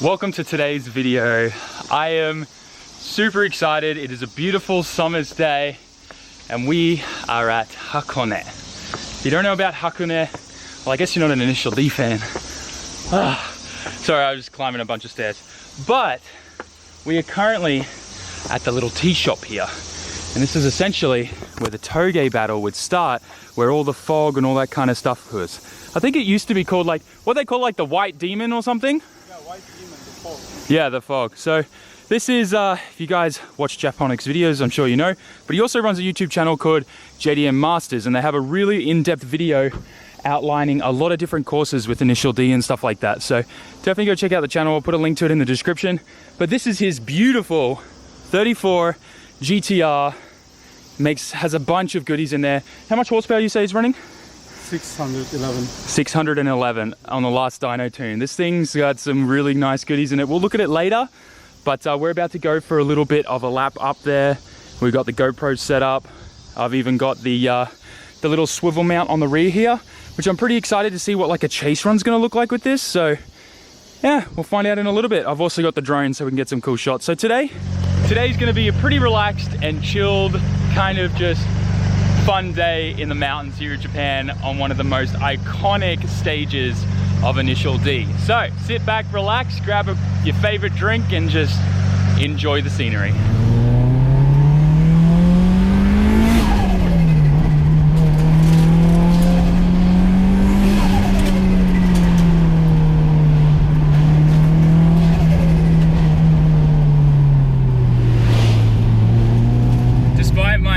Welcome to today's video. I am super excited. It is a beautiful summer's day and we are at Hakone. If you don't know about Hakone, well, I guess you're not an Initial D fan. Sorry, I was just climbing a bunch of stairs. But we are currently at the little tea shop here. And this is essentially where the Touge battle would start, where all the fog and all that kind of stuff was. I think it used to be called like, what they call like the White Demon or something? Yeah, White Demon, the fog. Yeah, the fog. So this is, if you guys watch Japonics videos, I'm sure you know, but he also runs a YouTube channel called JDM Masters, and they have a really in-depth video outlining a lot of different courses with Initial D and stuff like that. So definitely go check out the channel. I'll put a link to it in the description. But this is his beautiful 34 GTR. Has a bunch of goodies in there. How much horsepower you say is running? 611. 611 on the last dyno tune. This thing's got some really nice goodies in it. We'll look at it later, but we're about to go for a little bit of a lap up there. We've got the GoPro set up. I've even got the little swivel mount on the rear here, which I'm pretty excited to see what like a chase run's gonna look like with this. So yeah, we'll find out in a little bit. I've also got the drone so we can get some cool shots. So today's gonna be a pretty relaxed and chilled kind of just fun day in the mountains here in Japan on one of the most iconic stages of Initial D. So sit back, relax, grab your favorite drink and just enjoy the scenery.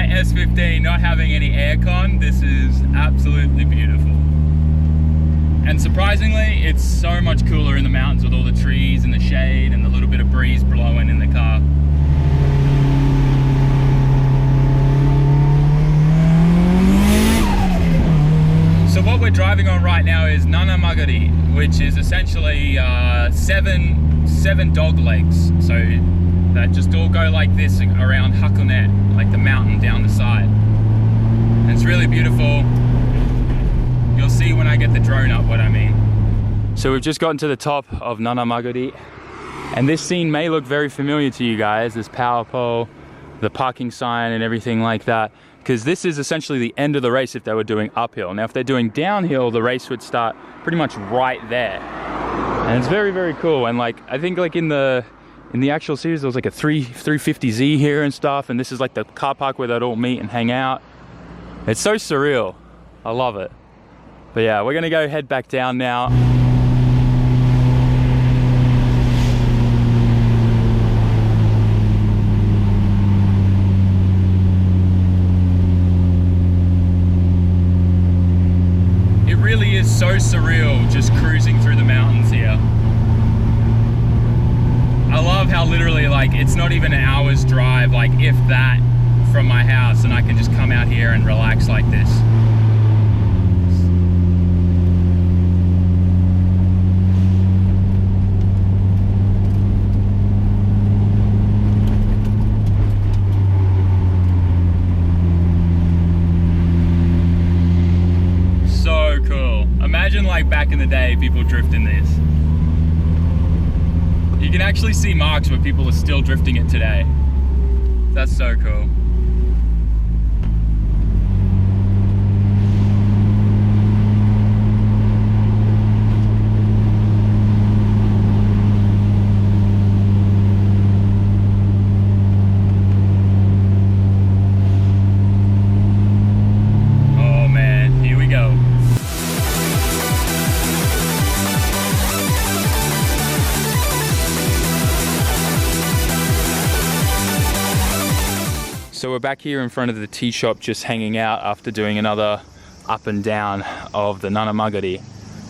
S15 not having any aircon, this is absolutely beautiful. And surprisingly, it's so much cooler in the mountains with all the trees and the shade and the little bit of breeze blowing in the car. So what we're driving on right now is Nanamagari, which is essentially seven dog legs. So that just all go like this around Hakone, like the mountain down the side. And it's really beautiful. You'll see when I get the drone up what I mean. So we've just gotten to the top of Nanamagari, and this scene may look very familiar to you guys, this power pole, the parking sign and everything like that, because this is essentially the end of the race if they were doing uphill. Now if they're doing downhill, the race would start pretty much right there. And it's very, very cool. And like, I think like in the actual series, there was like a 350Z here and stuff, and this is like the car park where they'd all meet and hang out. It's so surreal. I love it. But yeah, we're gonna go head back down now. It really is so surreal just cruising through the mountains here. I love how literally like it's not even an hour's drive, like if that, from my house, and I can just come out here and relax like this. So cool. Imagine like back in the day people drifting this. You can actually see marks where people are still drifting it today. That's so cool. Oh man, here we go. So we're back here in front of the tea shop just hanging out after doing another up and down of the Nanamagari.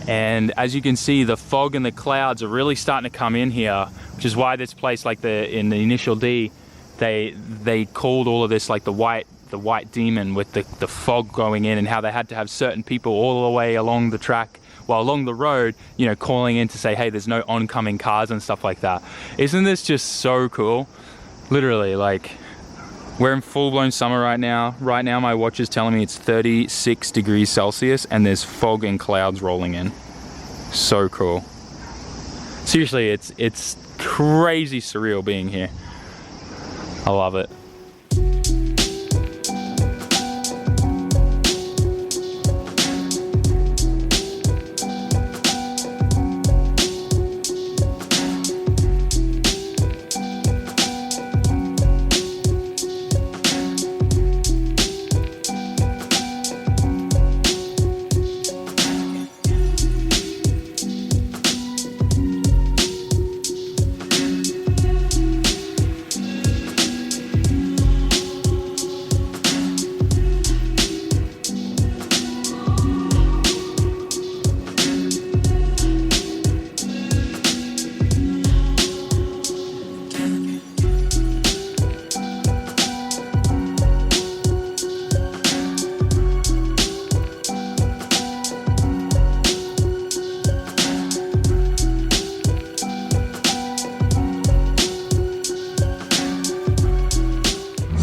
And as you can see, the fog and the clouds are really starting to come in here, which is why this place, like in the Initial D, they called all of this like the white demon, with the fog going in, and how they had to have certain people all the way along the track, well, along the road, you know, calling in to say, hey, there's no oncoming cars and stuff like that. Isn't this just so cool? Literally, like, we're in full-blown summer right now. Right now, my watch is telling me it's 36 degrees Celsius and there's fog and clouds rolling in. So cool. Seriously, it's crazy surreal being here. I love it.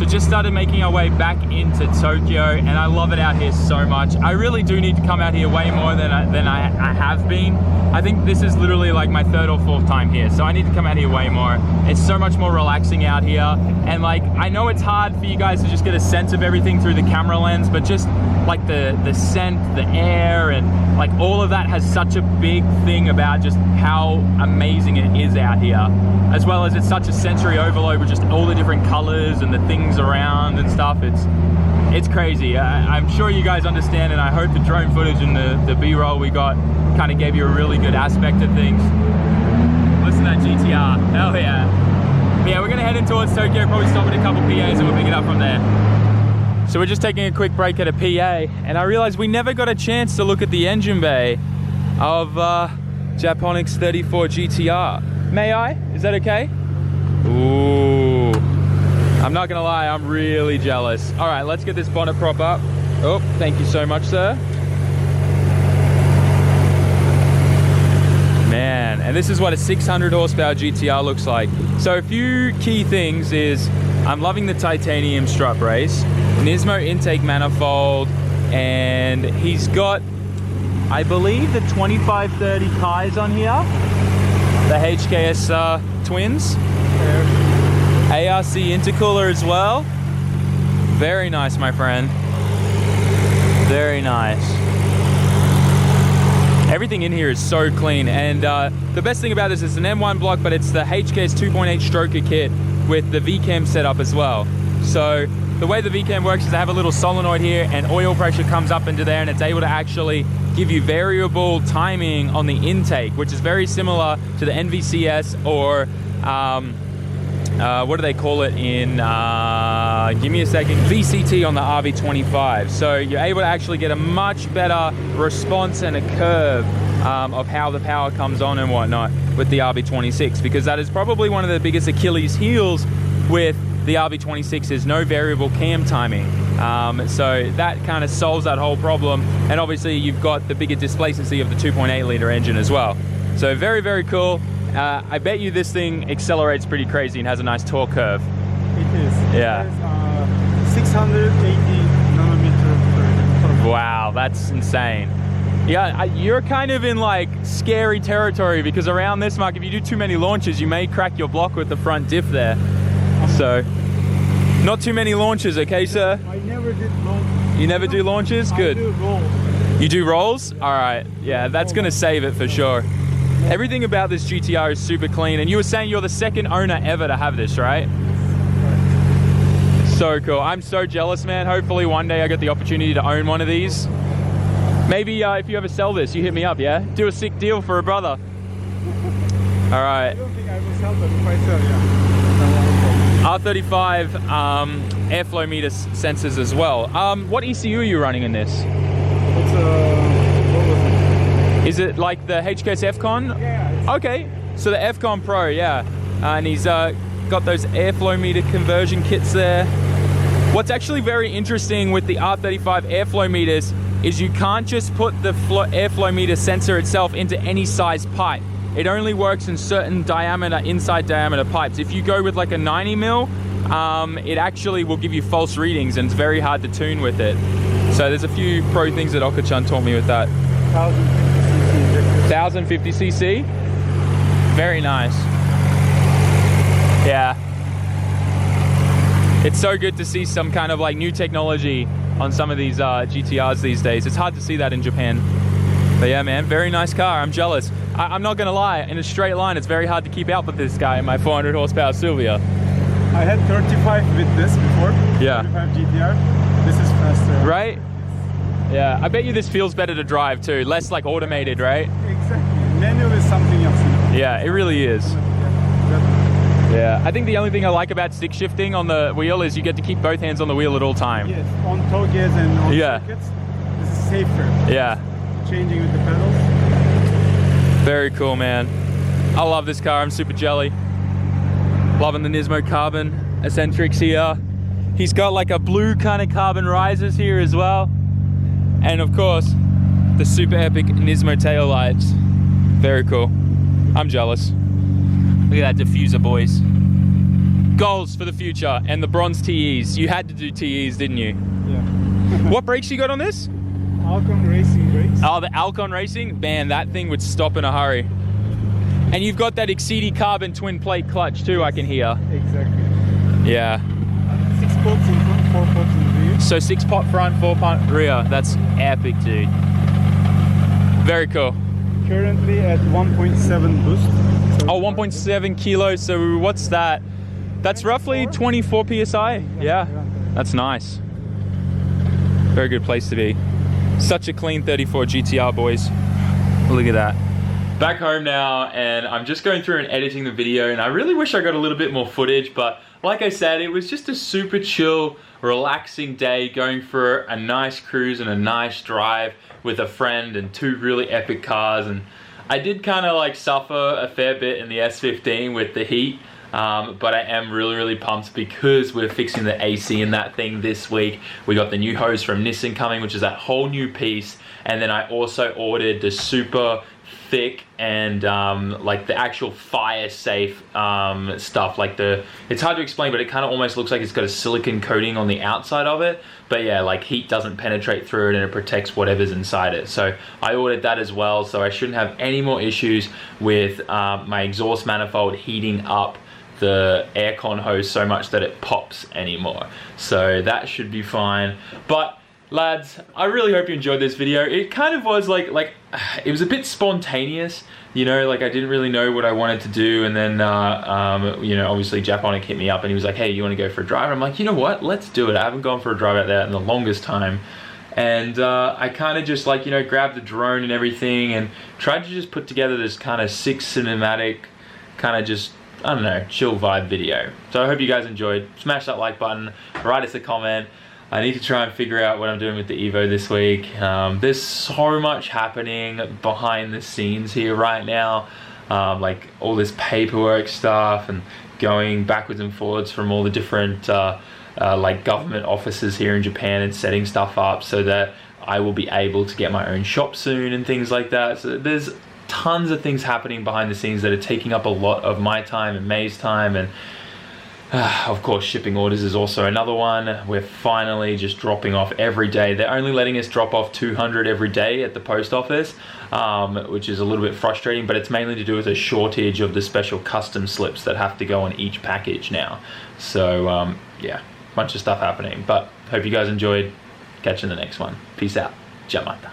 Just started making our way back into Tokyo, and I love it out here so much. I really do need to come out here way more than I have been. I think this is literally like my 3rd or 4th time here, so I need to come out here way more. It's so much more relaxing out here, and like I know it's hard for you guys to just get a sense of everything through the camera lens, but just like the scent, the air, and like all of that has such a big thing about just how amazing it is out here, as well as it's such a sensory overload with just all the different colors and the things around and stuff. It's crazy. I'm sure you guys understand, and I hope the drone footage and the B-roll we got kind of gave you a really good aspect of things. Listen to that GTR, hell yeah. But yeah, we're gonna head in towards Tokyo, probably stop at a couple PAs and we'll pick it up from there. So we're just taking a quick break at a PA, and I realized we never got a chance to look at the engine bay of Japonic's 34 GTR. May I? Is that okay? Ooh. I'm not gonna lie, I'm really jealous. All right, let's get this bonnet prop up. Oh, thank you so much, sir. Man, and this is what a 600 horsepower GTR looks like. So a few key things is, I'm loving the titanium strut brace, Nismo intake manifold, and he's got, I believe, the 2530 Kais on here, the HKS twins. ARC intercooler as well. Very nice, my friend. Very nice. Everything in here is so clean, and the best thing about this is it's an M1 block, but it's the HKS 2.8 stroker kit with the VCAM setup as well. So the way the VCAM works is they have a little solenoid here, and oil pressure comes up into there, and it's able to actually give you variable timing on the intake, which is very similar to the NVCS or what do they call it in, give me a second, VCT on the RV25. So you're able to actually get a much better response and a curve of how the power comes on and whatnot with the RV26, because that is probably one of the biggest Achilles heels with the RV26 is no variable cam timing. So that kind of solves that whole problem. And obviously you've got the bigger displacency of the 2.8 liter engine as well. So very, very cool. I bet you this thing accelerates pretty crazy and has a nice torque curve. It is. Yeah. It is, 680 nanometer per. Wow, that's insane. Yeah, you're kind of in like scary territory, because around this mark, if you do too many launches, you may crack your block with the front diff there. So, not too many launches, okay, sir? I never did launches. You never do launches? Good. I do rolls. You do rolls? All right. Yeah, that's going to save it for sure. Everything about this GTR is super clean, and you were saying you're the second owner ever to have this, right? So cool. I'm so jealous, man. Hopefully one day I get the opportunity to own one of these. Maybe if you ever sell this, you hit me up, yeah? Do a sick deal for a brother. All right. I don't think I will sell them if I sell, yeah. R35 airflow meter sensors as well. What ECU are you running in this? It's what was it? Is it like the HKS FCON? Yeah. Okay, so the FCON Pro, yeah. And he's got those airflow meter conversion kits there. What's actually very interesting with the R35 airflow meters is you can't just put the airflow meter sensor itself into any size pipe. It only works in certain diameter, inside diameter pipes. If you go with like a 90 mil, it actually will give you false readings, and it's very hard to tune with it. So there's a few pro things that Oka-chan taught me with that. 1050cc? Very nice. Yeah. It's so good to see some kind of like new technology on some of these GTRs these days. It's hard to see that in Japan. But yeah, man, very nice car. I'm jealous. I'm not gonna lie, in a straight line, it's very hard to keep up with this guy in my 400 horsepower Silvia. I had 35 with this before. Yeah. 35 GTR. This is faster. Right? Yeah, I bet you this feels better to drive too. Less like automated, right? Exactly. Manual is something else. Yeah, it really is. Yeah, I think the only thing I like about stick shifting on the wheel is you get to keep both hands on the wheel at all time. Yes, on Touges and on circuits, this is safer. Yeah. Changing with the pedals. Very cool, man. I love this car. I'm super jelly. Loving the Nismo carbon eccentrics here. He's got like a blue kind of carbon risers here as well. And of course, the super epic Nismo tail lights. Very cool. I'm jealous. Look at that diffuser, boys. Goals for the future and the bronze TEs. You had to do TEs, didn't you? Yeah. What brakes you got on this? Hakone Racing brakes. Oh, the Hakone Racing? Man, that thing would stop in a hurry. And you've got that Exceedi carbon twin plate clutch too, I can hear. Exactly. Yeah. 6 pots in front, 4 pots in the rear. So 6 pot front, 4 pot rear. That's epic, dude. Very cool. Currently at 1.7 boost. So oh, 1.7 kilos. So what's that? That's roughly 24 PSI. Yeah, that's nice. Very good place to be. Such a clean 34 GTR, boys. Look at that. Back home now, and I'm just going through and editing the video, and I really wish I got a little bit more footage, but like I said, it was just a super chill, relaxing day, going for a nice cruise and a nice drive with a friend and 2 really epic cars. And I did kind of like suffer a fair bit in the S15 with the heat, but I am really pumped because we're fixing the AC in that thing this week. We got the new hose from Nissan coming, which is that whole new piece, and then I also ordered the super thick and like the actual fire safe stuff, like it's hard to explain, but it kind of almost looks like it's got a silicone coating on the outside of it, but yeah, like heat doesn't penetrate through it and it protects whatever's inside it. So I ordered that as well, so I shouldn't have any more issues with my exhaust manifold heating up the aircon hose so much that it pops anymore. So that should be fine. But lads, I really hope you enjoyed this video. It kind of was like it was a bit spontaneous, you know, like I didn't really know what I wanted to do, and then you know, obviously Japonic hit me up and he was like, hey, you want to go for a drive? I'm like, you know what, let's do it. I haven't gone for a drive out there in the longest time, and I kind of just like, you know, grabbed the drone and everything and tried to just put together this kind of sick cinematic kind of just, I don't know, chill vibe video. So I hope you guys enjoyed. Smash that like button, write us a comment. I need to try and figure out what I'm doing with the Evo this week. There's so much happening behind the scenes here right now. Like all this paperwork stuff and going backwards and forwards from all the different like government offices here in Japan and setting stuff up so that I will be able to get my own shop soon and things like that. So there's tons of things happening behind the scenes that are taking up a lot of my time and May's time, and of course shipping orders is also another one. We're finally just dropping off every day. They're only letting us drop off 200 every day at the post office, which is a little bit frustrating, but it's mainly to do with a shortage of the special custom slips that have to go on each package now. So yeah, bunch of stuff happening, but hope you guys enjoyed. Catch you in the next one. Peace out. Jamata.